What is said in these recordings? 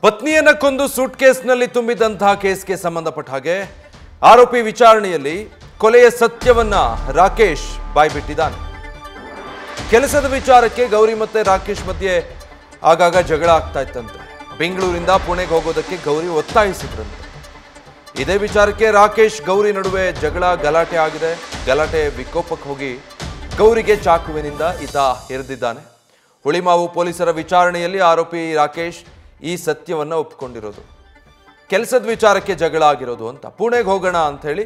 ಪತ್ನಿಯನ್ನ ಕೊಂದು ಸೂಟ್ ಕೇಸ್ನಲ್ಲಿ ತುಂಬಿದಂತಹ ಕೇಸ್ಗೆ ಸಂಬಂಧಪಟ್ಟ ಹಾಗೆ ಆರೋಪಿ ವಿಚಾರಣೆಯಲ್ಲಿ ಕೊಲೆಯ ಸತ್ಯವನ್ನ ರಾಕೇಶ್ ಬಾಯ್ಬಿಟ್ಟಿದ್ದಾನೆ. ಕೆಲಸದ ವಿಚಾರಕ್ಕೆ ಗೌರಿ ಮತ್ತೆ ರಾಕೇಶ್ ಮಧ್ಯೆ ಆಗಾಗ ಜಗಳ ಆಗ್ತಾ ಇತ್ತಂತೆ. ಬೆಂಗಳೂರಿಂದ ಪುಣೆಗೆ ಹೋಗೋದಕ್ಕೆ ಗೌರಿ ಒತ್ತಾಯಿಸಿದ್ರಂತೆ. ಇದೇ ವಿಚಾರಕ್ಕೆ ರಾಕೇಶ್ ಗೌರಿ ನಡುವೆ ಜಗಳ ಗಲಾಟೆ ಆಗಿದೆ. ಗಲಾಟೆ ವಿಕೋಪಕ್ಕೆ ಹೋಗಿ ಗೌರಿಗೆ ಚಾಕುವಿನಿಂದ ಈತ ಎರೆದಿದ್ದಾನೆ. ಹುಳಿಮಾವು ಪೊಲೀಸರ ವಿಚಾರಣೆಯಲ್ಲಿ ಆರೋಪಿ ರಾಕೇಶ್ ಈ ಸತ್ಯವನ್ನ ಒಪ್ಪಿಕೊಂಡಿರೋದು. ಕೆಲಸದ ವಿಚಾರಕ್ಕೆ ಜಗಳ ಆಗಿರೋದು ಅಂತ. ಪುಣೆಗೆ ಹೋಗೋಣ ಅಂತ ಹೇಳಿ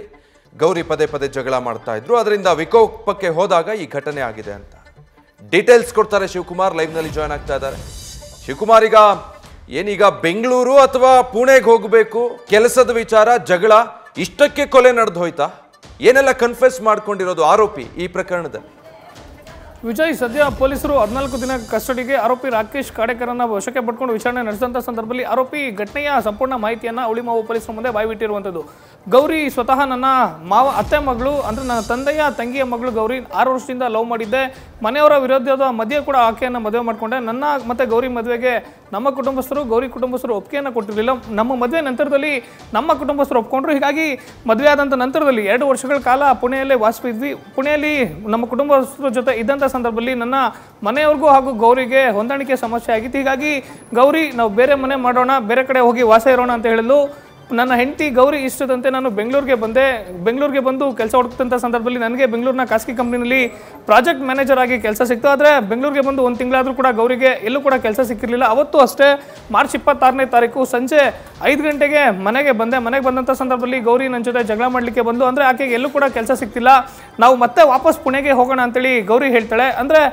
ಗೌರಿ ಪದೇ ಪದೇ ಜಗಳ ಮಾಡ್ತಾ ಇದ್ರು. ಅದರಿಂದ ವಿಕೋಪಕ್ಕೆ ಹೋದಾಗ ಈ ಘಟನೆ ಆಗಿದೆ ಅಂತ ಡೀಟೇಲ್ಸ್ ಕೊಡ್ತಾರೆ ಶಿವಕುಮಾರ್. ಲೈವ್ ನಲ್ಲಿ ಜಾಯ್ನ್ ಆಗ್ತಾ ಇದ್ದಾರೆ. ಶಿವಕುಮಾರ್, ಏನೀಗ ಬೆಂಗಳೂರು ಅಥವಾ ಪುಣೆಗೆ ಹೋಗಬೇಕು, ಕೆಲಸದ ವಿಚಾರ, ಜಗಳ, ಇಷ್ಟಕ್ಕೆ ಕೊಲೆ ನಡೆದು ಹೋಯ್ತಾ? ಏನೆಲ್ಲ ಕನ್ಫೆಸ್ ಮಾಡ್ಕೊಂಡಿರೋದು ಆರೋಪಿ ಈ ಪ್ರಕರಣದಲ್ಲಿ? ವಿಜಯ್, ಸದ್ಯ ಪೊಲೀಸರು 14 ದಿನ ಕಸ್ಟಡಿಗೆ ಆರೋಪಿ ರಾಕೇಶ್ ಕಾಡೇಕರನ್ನ ವಶಕ್ಕೆ ಪಡ್ಕೊಂಡು ವಿಚಾರಣೆ ನಡೆಸಿದಂಥ ಸಂದರ್ಭದಲ್ಲಿ ಆರೋಪಿ ಘಟನೆಯ ಸಂಪೂರ್ಣ ಮಾಹಿತಿಯನ್ನು ಹುಳಿಮಾವು ಪೊಲೀಸರ ಮುಂದೆ ಬಾಯ್ಬಿಟ್ಟಿರುವಂಥದ್ದು. ಗೌರಿ ಸ್ವತಃ ನನ್ನ ಅತ್ತೆ ಮಗಳು, ಅಂದರೆ ನನ್ನ ತಂದೆಯ ತಂಗಿಯ ಮಗಳು ಗೌರಿ 6 ವರ್ಷದಿಂದ ಲವ್ ಮಾಡಿದ್ದೆ. ಮನೆಯವರ ವಿರೋಧದ ಮಧ್ಯೆ ಕೂಡ ಆಕೆಯನ್ನು ಮದುವೆ ಮಾಡಿಕೊಂಡೆ. ನನ್ನ ಮತ್ತು ಗೌರಿ ಮದುವೆಗೆ ನಮ್ಮ ಕುಟುಂಬಸ್ಥರು, ಗೌರಿ ಕುಟುಂಬಸ್ಥರು ಒಪ್ಪಿಗೆಯನ್ನು ಕೊಟ್ಟಿರಲಿಲ್ಲ. ನಮ್ಮ ಮದುವೆ ನಂತರದಲ್ಲಿ ನಮ್ಮ ಕುಟುಂಬಸ್ಥರು ಒಪ್ಕೊಂಡ್ರು. ಹೀಗಾಗಿ ಮದುವೆ ಆದಂಥ ನಂತರದಲ್ಲಿ 2 ವರ್ಷಗಳ ಕಾಲ ಪುಣೆಯಲ್ಲೇ ವಾಸಿಸಿದ್ವಿ. ಪುಣೆಯಲ್ಲಿ ನಮ್ಮ ಕುಟುಂಬಸ್ಥರ ಜೊತೆ ಇದ್ದಂಥ ಸಂದರ್ಭದಲ್ಲಿ ನನ್ನ ಮನೆಯವ್ರಿಗೂ ಹಾಗೂ ಗೌರಿಗೆ ಹೊಂದಾಣಿಕೆ ಸಮಸ್ಯೆ ಆಗಿತ್ತು. ಹೀಗಾಗಿ ಗೌರಿ, ನಾವು ಬೇರೆ ಮನೆ ಮಾಡೋಣ, ಬೇರೆ ಕಡೆ ಹೋಗಿ ವಾಸ ಇರೋಣ ಅಂತ ಹೇಳಲು ನನ್ನ ಹೆಂಡತಿ ಗೌರಿ ಇಷ್ಟದಂತೆ ನಾನು ಬೆಂಗಳೂರಿಗೆ ಬಂದೆ. ಬೆಂಗಳೂರಿಗೆ ಬಂದು ಕೆಲಸ ಹುಡುಕ್ತಂಥ ಸಂದರ್ಭದಲ್ಲಿ ನನಗೆ ಬೆಂಗಳೂರಿನ ಖಾಸಗಿ ಕಂಪ್ನಿನಲ್ಲಿ ಪ್ರಾಜೆಕ್ಟ್ ಮ್ಯಾನೇಜರ್ ಆಗಿ ಕೆಲಸ ಸಿಕ್ತು. ಆದರೆ ಬೆಂಗಳೂರಿಗೆ ಬಂದು 1 ತಿಂಗಳಾದರೂ ಕೂಡ ಗೌರಿಗೆ ಎಲ್ಲೂ ಕೂಡ ಕೆಲಸ ಸಿಕ್ಕಿರಲಿಲ್ಲ. ಅವತ್ತು ಅಷ್ಟೇ ಮಾರ್ಚ್ 26ನೇ ತಾರೀಕು ಸಂಜೆ 5 ಗಂಟೆಗೆ ಮನೆಗೆ ಬಂದೆ. ಮನೆಗೆ ಬಂದಂಥ ಸಂದರ್ಭದಲ್ಲಿ ಗೌರಿ ನನ್ನ ಜೊತೆ ಜಗಳ ಮಾಡಲಿಕ್ಕೆ ಬಂದು, ಅಂದರೆ ಆಕೆಗೆ ಎಲ್ಲೂ ಕೂಡ ಕೆಲಸ ಸಿಕ್ತಿಲ್ಲ, ನಾವು ಮತ್ತೆ ವಾಪಸ್ ಪುಣೆಗೆ ಹೋಗೋಣ ಅಂತೇಳಿ ಗೌರಿ ಹೇಳ್ತಾಳೆ. ಅಂದರೆ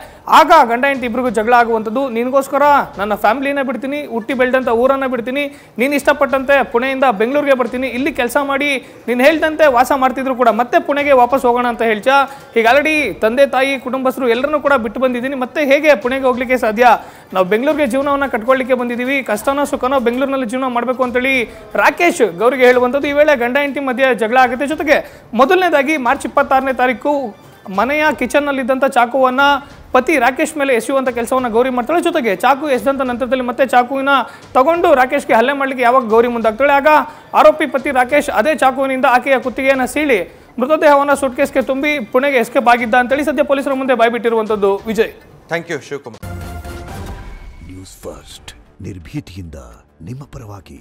ಆಗ ಗಂಡ ಹೆಂಡತಿ ಇಬ್ಬರಿಗೂ ಜಗಳ ಆಗುವಂಥದ್ದು. ನಿನಗೋಸ್ಕರ ನನ್ನ ಫ್ಯಾಮಿಲಿನೇ ಬಿಡ್ತೀನಿ, ಹುಟ್ಟಿ ಬೆಳೆದಂಥ ಊರನ್ನು ಬಿಡ್ತೀನಿ, ನೀನು ಇಷ್ಟಪಟ್ಟಂತೆ ಪುಣೆಯಿಂದ ಬೆಂಗಳೂರಿಗೆ ಬರ್ತೀನಿ, ಇಲ್ಲಿ ಕೆಲಸ ಮಾಡಿ ನೀನು ಹೇಳ್ದಂತೆ ವಾಸ ಮಾಡ್ತಿದ್ರು ಕೂಡ ಮತ್ತೆ ಪುಣೆಗೆ ವಾಪಸ್ ಹೋಗೋಣ ಅಂತ ಹೇಳ್ತಾ. ಈಗ ಆಲ್ರೆಡಿ ತಂದೆ ತಾಯಿ ಕುಟುಂಬಸ್ಥರು ಎಲ್ಲರನ್ನೂ ಕೂಡ ಬಿಟ್ಟು ಬಂದಿದ್ದೀನಿ, ಮತ್ತೆ ಹೇಗೆ ಪುಣೆಗೆ ಹೋಗ್ಲಿಕ್ಕೆ ಸಾಧ್ಯ? ನಾವು ಬೆಂಗಳೂರಿಗೆ ಜೀವನವನ್ನು ಕಟ್ಕೊಳ್ಳಿಕ್ಕೆ ಬಂದಿದ್ದೀವಿ, ಕಷ್ಟನೋ ಸುಖನೋ ಬೆಂಗಳೂರಿನಲ್ಲಿ ಜೀವನ ಮಾಡಬೇಕು ಅಂತೇಳಿ ರಾಕೇಶ್ ಗೌರಿಗೆ ಹೇಳುವಂಥದ್ದು. ಈ ವೇಳೆ ಗಂಡ ಹೆಂಡತಿ ಮಧ್ಯೆ ಜಗಳ ಆಗುತ್ತೆ. ಜೊತೆಗೆ ಮೊದಲನೇದಾಗಿ ಮಾರ್ಚ್ 26ನೇ ತಾರೀಕು ಮನೆಯ ಕಿಚನ್ನಲ್ಲಿದ್ದಂಥ ಚಾಕುವನ್ನು ಪತಿ ರಾಕೇಶ್ ಮೇಲೆ ಎಸೆಯುವಂಥ ಕೆಲಸವನ್ನು ಗೌರಿ ಮಾಡ್ತಾಳೆ. ಜೊತೆಗೆ ಚಾಕು ಎಸೆದಂಥ ನಂತರದಲ್ಲಿ ಮತ್ತೆ ಚಾಕುವಿನ ತಗೊಂಡು ರಾಕೇಶ್ಗೆ ಹಲ್ಲೆ ಮಾಡಲಿಕ್ಕೆ ಯಾವಾಗ ಗೌರಿ ಮುಂದಾಗ್ತಾಳೆ, ಆಗ ಆರೋಪಿ ಪತಿ ರಾಕೇಶ್ ಅದೇ ಚಾಕುವಿನಿಂದ ಆಕೆಯ ಕುತ್ತಿಗೆಯನ್ನು ಸೀಳಿ ಮೃತದೇಹವನ್ನು ಸೂಟ್ಕೇಸ್ಗೆ ತುಂಬಿ ಪುಣೆಗೆ ಎಸ್ಕೇಪ್ ಆಗಿದ್ದ ಅಂತೇಳಿ ಸದ್ಯ ಪೊಲೀಸರ ಮುಂದೆ ಬಾಯ್ಬಿಟ್ಟಿರುವಂಥದ್ದು. Vijay, thank you Shivakumar. News first, ನಿರ್ಭೀತಿಯಿಂದ ನಿಮ್ಮ ಪರವಾಗಿ.